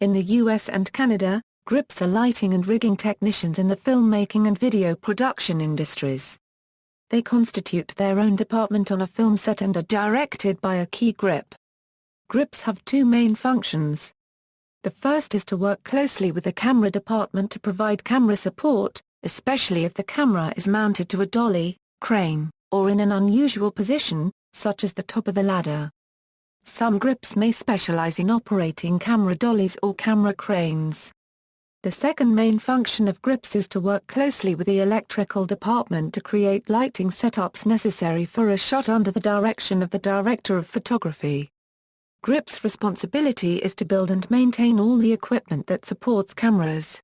In the US and Canada, grips are lighting and rigging technicians in the filmmaking and video production industries. They constitute their own department on a film set and are directed by a key grip. Grips have two main functions. The first is to work closely with the camera department to provide camera support, especially if the camera is mounted to a dolly, crane, or in an unusual position, such as the top of a ladder. Some grips may specialize in operating camera dollies or camera cranes. The second main function of grips is to work closely with the electrical department to create lighting setups necessary for a shot under the direction of the director of photography. Grips' responsibility is to build and maintain all the equipment that supports cameras.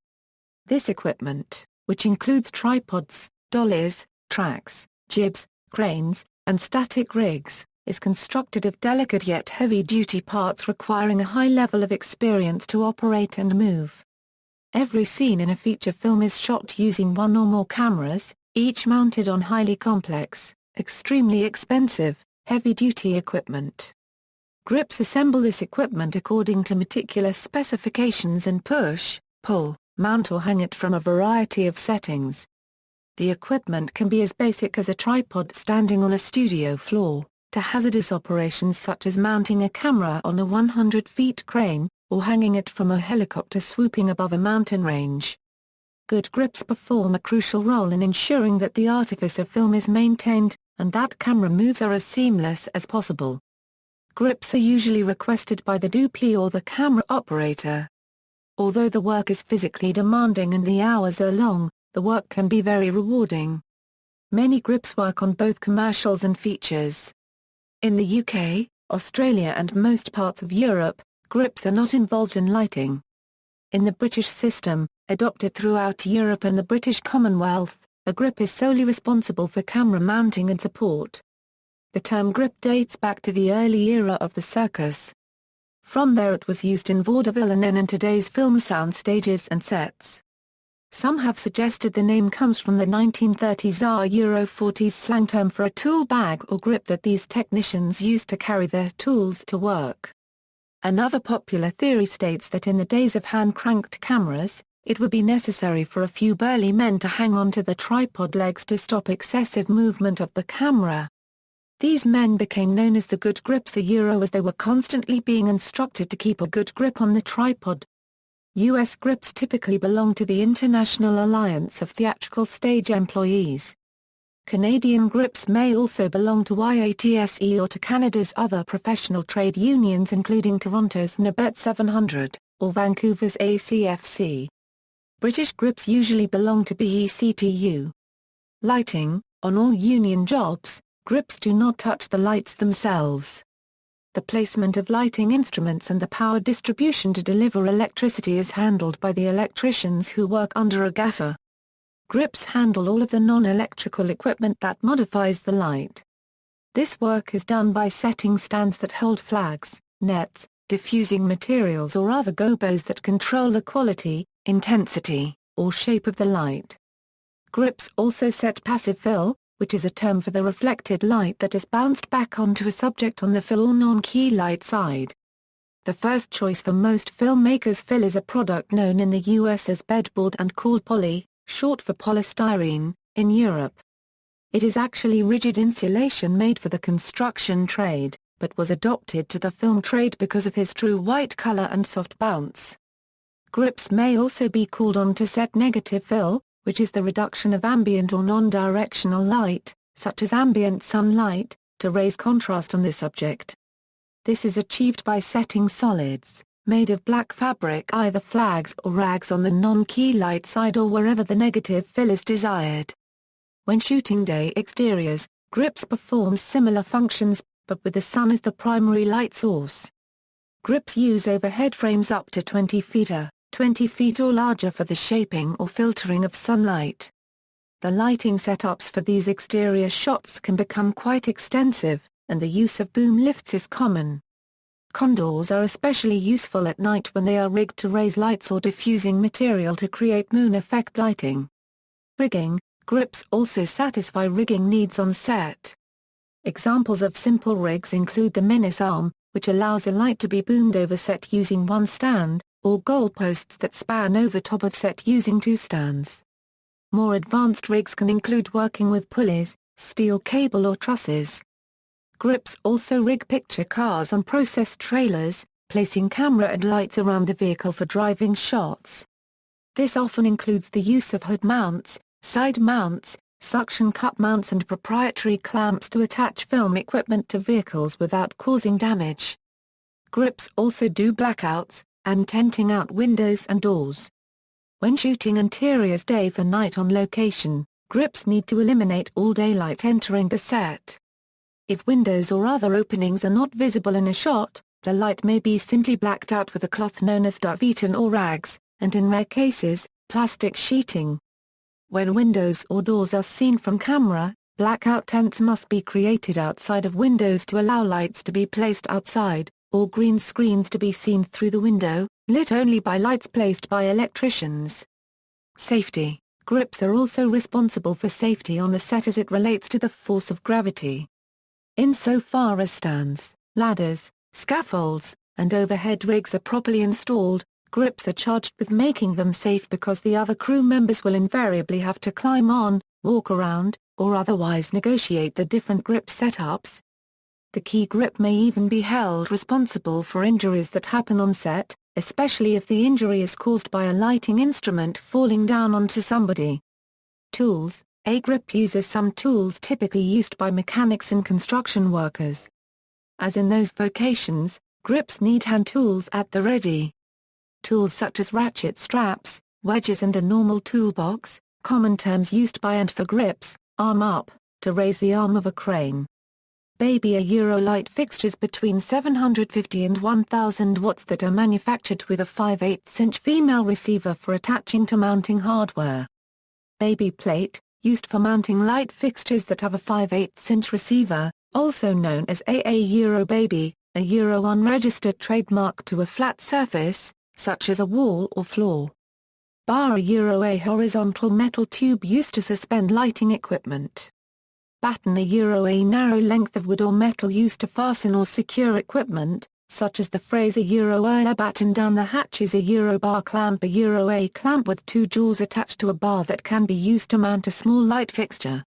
This equipment, which includes tripods, dollies, tracks, jibs, cranes, and static rigs, is constructed of delicate yet heavy-duty parts requiring a high level of experience to operate and move. Every scene in a feature film is shot using one or more cameras, each mounted on highly complex, extremely expensive, heavy-duty equipment. Grips assemble this equipment according to meticulous specifications and push, pull, mount or hang it from a variety of settings. The equipment can be as basic as a tripod standing on a studio floor, to hazardous operations such as mounting a camera on a 100-foot crane, or hanging it from a helicopter swooping above a mountain range. Good grips perform a crucial role in ensuring that the artifice of film is maintained, and that camera moves are as seamless as possible. Grips are usually requested by the DP or the camera operator. Although the work is physically demanding and the hours are long, the work can be very rewarding. Many grips work on both commercials and features. In the UK, Australia and most parts of Europe, grips are not involved in lighting. In the British system, adopted throughout Europe and the British Commonwealth, a grip is solely responsible for camera mounting and support. The term grip dates back to the early era of the circus. From there it was used in vaudeville and then in today's film sound stages and sets. Some have suggested the name comes from the 1930s or Euro 40s slang term for a tool bag or grip that these technicians used to carry their tools to work. Another popular theory states that in the days of hand-cranked cameras, it would be necessary for a few burly men to hang on to the tripod legs to stop excessive movement of the camera. These men became known as the good grips as they were constantly being instructed to keep a good grip on the tripod. U.S. grips typically belong to the International Alliance of Theatrical Stage Employees. Canadian grips may also belong to IATSE or to Canada's other professional trade unions including Toronto's NABET 700, or Vancouver's ACFC. British grips usually belong to BECTU. Lighting: on all union jobs, grips do not touch the lights themselves. The placement of lighting instruments and the power distribution to deliver electricity is handled by the electricians who work under a gaffer. Grips handle all of the non-electrical equipment that modifies the light. This work is done by setting stands that hold flags, nets, diffusing materials or other gobos that control the quality, intensity, or shape of the light. Grips also set passive fill, which is a term for the reflected light that is bounced back onto a subject on the fill or non-key light side. The first choice for most filmmakers' fill is a product known in the US as bedboard and called poly, short for polystyrene, in Europe. It is actually rigid insulation made for the construction trade, but was adopted to the film trade because of his true white color and soft bounce. Grips may also be called on to set negative fill, which is the reduction of ambient or non-directional light, such as ambient sunlight, to raise contrast on the subject. This is achieved by setting solids, made of black fabric either flags or rags on the non-key light side or wherever the negative fill is desired. When shooting day exteriors, grips perform similar functions, but with the sun as the primary light source. Grips use overhead frames up to 20 feet or larger for the shaping or filtering of sunlight. The lighting setups for these exterior shots can become quite extensive, and the use of boom lifts is common. Condors are especially useful at night when they are rigged to raise lights or diffusing material to create moon effect lighting. Rigging: grips also satisfy rigging needs on set. Examples of simple rigs include the menace arm, which allows a light to be boomed over set using one stand, or goalposts that span over top of set using two stands. More advanced rigs can include working with pulleys, steel cable or trusses. Grips also rig picture cars on process trailers, placing camera and lights around the vehicle for driving shots. This often includes the use of hood mounts, side mounts, suction cup mounts and proprietary clamps to attach film equipment to vehicles without causing damage. Grips also do blackouts, and tenting out windows and doors. When shooting interiors day for night on location, grips need to eliminate all daylight entering the set. If windows or other openings are not visible in a shot, the light may be simply blacked out with a cloth known as darveton or rags, and in rare cases, plastic sheeting. When windows or doors are seen from camera, blackout tents must be created outside of windows to allow lights to be placed outside, or green screens to be seen through the window, lit only by lights placed by electricians. Safety. Grips are also responsible for safety on the set as it relates to the force of gravity. Insofar as stands, ladders, scaffolds, and overhead rigs are properly installed, grips are charged with making them safe because the other crew members will invariably have to climb on, walk around, or otherwise negotiate the different grip setups. The key grip may even be held responsible for injuries that happen on set, especially if the injury is caused by a lighting instrument falling down onto somebody. Tools. A grip uses some tools typically used by mechanics and construction workers. As in those vocations, grips need hand tools at the ready. Tools such as ratchet straps, wedges and a normal toolbox, common terms used by and for grips, arm up, to raise the arm of a crane. Baby Euro light fixtures between 750 and 1000 watts that are manufactured with a 5/8" female receiver for attaching to mounting hardware. Baby plate, used for mounting light fixtures that have a 5/8" receiver, also known as AA Euro Baby, a Euro unregistered trademark to a flat surface, such as a wall or floor. Bar, a Euro a horizontal metal tube used to suspend lighting equipment. Batten, a Euro a narrow length of wood or metal used to fasten or secure equipment, such as the phrase a Euro a batten down the hatches, a Euro bar clamp, a Euro a clamp with two jaws attached to a bar that can be used to mount a small light fixture.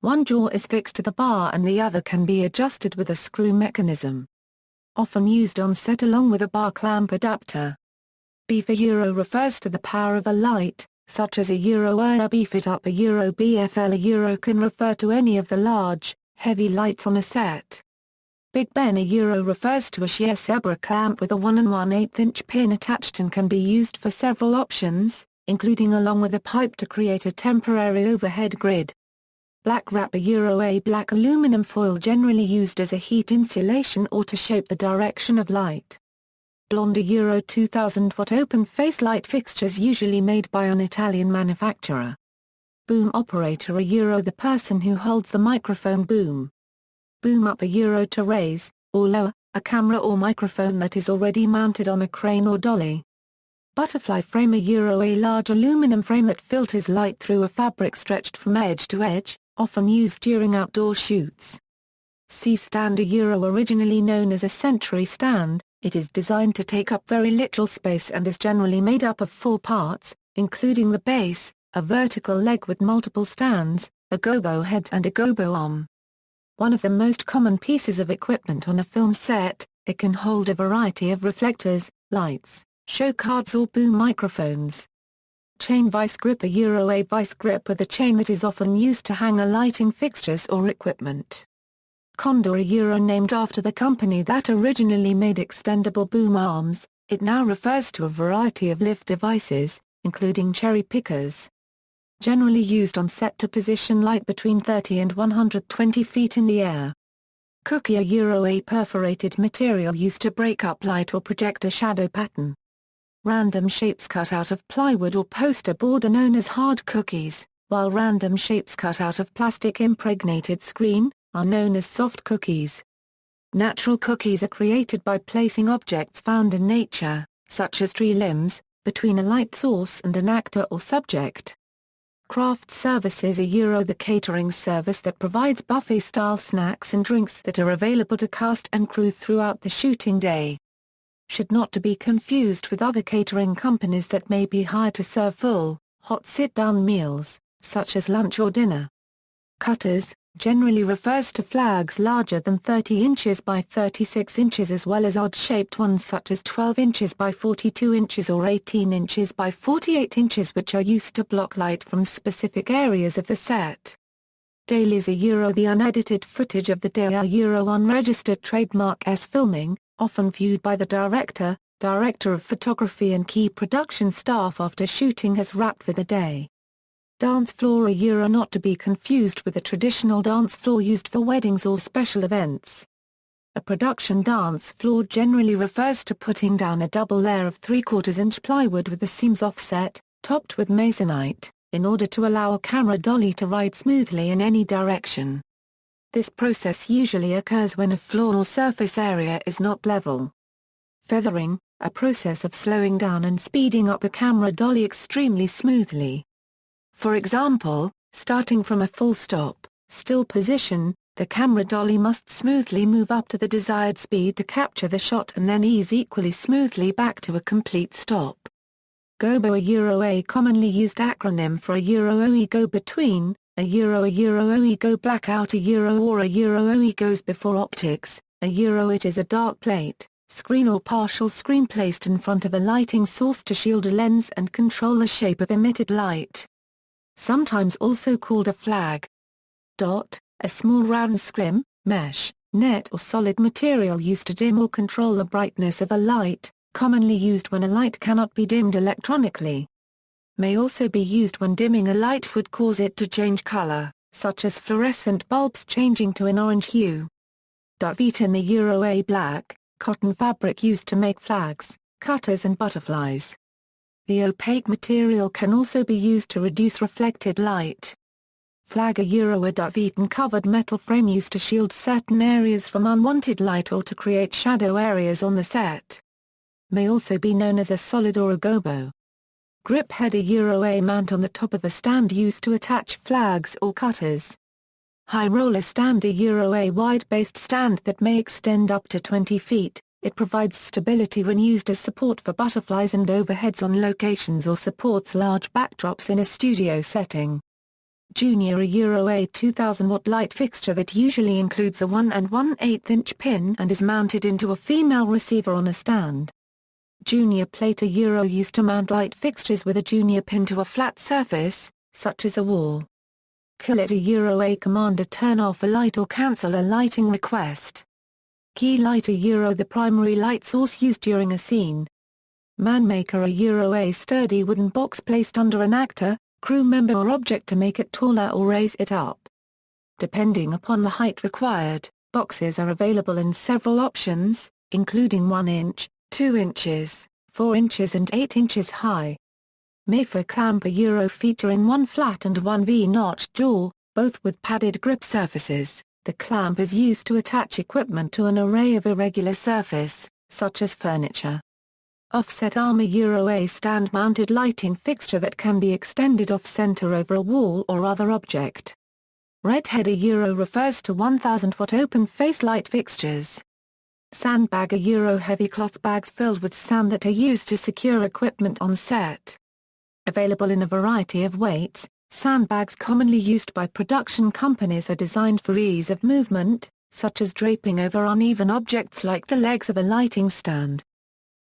One jaw is fixed to the bar and the other can be adjusted with a screw mechanism. Often used on set along with a bar clamp adapter. B for Euro refers to the power of a light, such as a Euro a beefit up, a Euro BFL. A Euro can refer to any of the large, heavy lights on a set. Big Ben, a Euro refers to a shear zebra clamp with a 1 1/8" pin attached and can be used for several options, including along with a pipe to create a temporary overhead grid. Black wrap, a Euro a black aluminum foil generally used as a heat insulation or to shape the direction of light. Blonde, a Euro 2000 watt open face light fixtures usually made by an Italian manufacturer. Boom operator, a Euro the person who holds the microphone boom. Boom up, a Euro to raise, or lower, a camera or microphone that is already mounted on a crane or dolly. Butterfly frame, a Euro a large aluminum frame that filters light through a fabric stretched from edge to edge, often used during outdoor shoots. C-stand, a Euro originally known as a sentry stand, it is designed to take up very little space and is generally made up of 4 parts, including the base, a vertical leg with multiple stands, a gobo head and a gobo arm. One of the most common pieces of equipment on a film set, it can hold a variety of reflectors, lights, show cards or boom microphones. Chain vice grip, a Euro a vice grip with a chain that is often used to hang a lighting fixtures or equipment. Condor, a Euro named after the company that originally made extendable boom arms, it now refers to a variety of lift devices, including cherry pickers. Generally used on set to position light between 30 and 120 feet in the air. Cookie, a Euro a perforated material used to break up light or project a shadow pattern. Random shapes cut out of plywood or poster board are known as hard cookies, while random shapes cut out of plastic impregnated screen are known as soft cookies. Natural cookies are created by placing objects found in nature, such as tree limbs, between a light source and an actor or subject. Craft services, a Euro the catering service that provides buffet-style snacks and drinks that are available to cast and crew throughout the shooting day. should not to be confused with other catering companies that may be hired to serve full, hot sit-down meals, such as lunch or dinner. Cutters generally refers to flags larger than 30 inches by 36 inches as well as odd-shaped ones such as 12 inches by 42 inches or 18 inches by 48 inches which are used to block light from specific areas of the set. Dollies are the unedited footage of the day unregistered trademark as filming, often viewed by the director of photography and key production staff after shooting has wrapped for the day. Dance floor are not to be confused with the traditional dance floor used for weddings or special events. A production dance floor generally refers to putting down a double layer of 3/4-inch plywood with the seams offset, topped with masonite, in order to allow a camera dolly to ride smoothly in any direction. This process usually occurs when a floor or surface area is not level. Feathering, a process of slowing down and speeding up a camera dolly extremely smoothly. For example, starting from a full stop, still position, the camera dolly must smoothly move up to the desired speed to capture the shot and then ease equally smoothly back to a complete stop. Gobo a commonly used acronym for OE go between, OE go blackout or OE goes before optics, it is a dark plate, screen or partial screen placed in front of a lighting source to shield a lens and control the shape of emitted light. Sometimes also called a flag. Dot, a small round scrim, mesh, net or solid material used to dim or control the brightness of a light, commonly used when a light cannot be dimmed electronically. May also be used when dimming a light would cause it to change color, such as fluorescent bulbs changing to an orange hue. Duveton a black, cotton fabric used to make flags, cutters and butterflies. The opaque material can also be used to reduce reflected light. Flag a duveton covered metal frame used to shield certain areas from unwanted light or to create shadow areas on the set. May also be known as a solid or a gobo. Grip head a mount on the top of a stand used to attach flags or cutters. High roller stand a wide-based stand that may extend up to 20 feet. It provides stability when used as support for butterflies and overheads on locations or supports large backdrops in a studio setting. Junior a 2000-watt light fixture that usually includes a 1 1/8-inch pin and is mounted into a female receiver on a stand. Junior plate used to mount light fixtures with a junior pin to a flat surface, such as a wall. Killit a command to turn off a light or cancel a lighting request. Key light the primary light source used during a scene. Manmaker a sturdy wooden box placed under an actor, crew member or object to make it taller or raise it up. Depending upon the height required, boxes are available in several options, including 1 inch, 2 inches, 4 inches and 8 inches high. Mayfair clamp feature in 1 flat and 1 V-notch jaw, both with padded grip surfaces. The clamp is used to attach equipment to an array of irregular surface, such as furniture. Offset arm a stand-mounted lighting fixture that can be extended off-center over a wall or other object. Redhead refers to 1000-watt open-face light fixtures. Sandbag heavy cloth bags filled with sand that are used to secure equipment on set. Available in a variety of weights, sandbags commonly used by production companies are designed for ease of movement, such as draping over uneven objects like the legs of a lighting stand.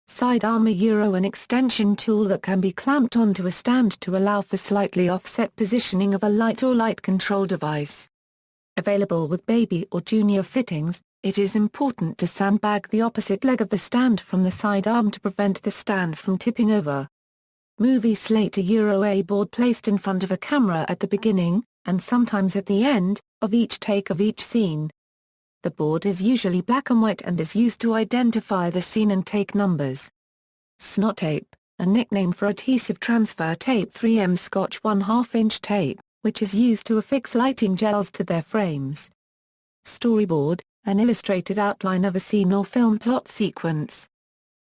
Sidearm an extension tool that can be clamped onto a stand to allow for slightly offset positioning of a light or light control device. Available with baby or junior fittings, it is important to sandbag the opposite leg of the stand from the sidearm to prevent the stand from tipping over. Movie slate a board placed in front of a camera at the beginning, and sometimes at the end, of each take of each scene. The board is usually black and white and is used to identify the scene and take numbers. Snot tape, a nickname for adhesive transfer tape 3M Scotch 1/2-inch tape, which is used to affix lighting gels to their frames. Storyboard, an illustrated outline of a scene or film plot sequence.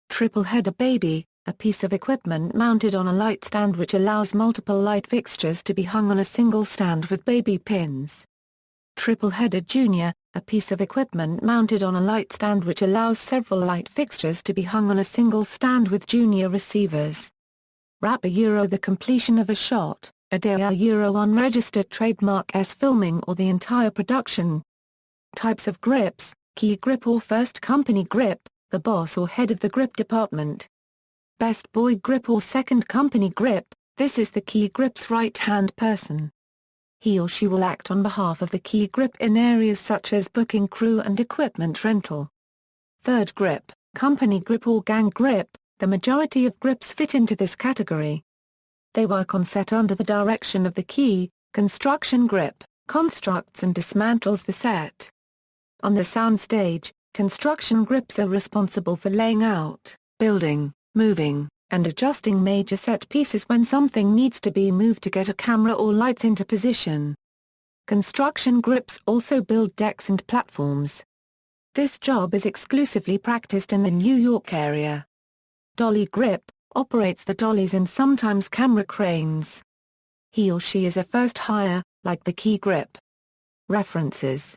Triple header baby, a piece of equipment mounted on a light stand which allows multiple light fixtures to be hung on a single stand with baby pins. Triple-headed junior, a piece of equipment mounted on a light stand which allows several light fixtures to be hung on a single stand with junior receivers. Wrap the completion of a shot, a day unregistered trademark as filming or the entire production. Types of grips: key grip or first company grip, the boss or head of the grip department. Best boy grip or second company grip, this is the key grip's right-hand person. He or she will act on behalf of the key grip in areas such as booking crew and equipment rental. Third grip, company grip or gang grip, the majority of grips fit into this category. They work on set under the direction of the key, construction grip, constructs and dismantles the set. On the soundstage, construction grips are responsible for laying out, building, moving, and adjusting major set pieces when something needs to be moved to get a camera or lights into position. Construction grips also build decks and platforms. This job is exclusively practiced in the New York area. Dolly grip operates the dollies and sometimes camera cranes. He or she is a first hire, like the key grip. References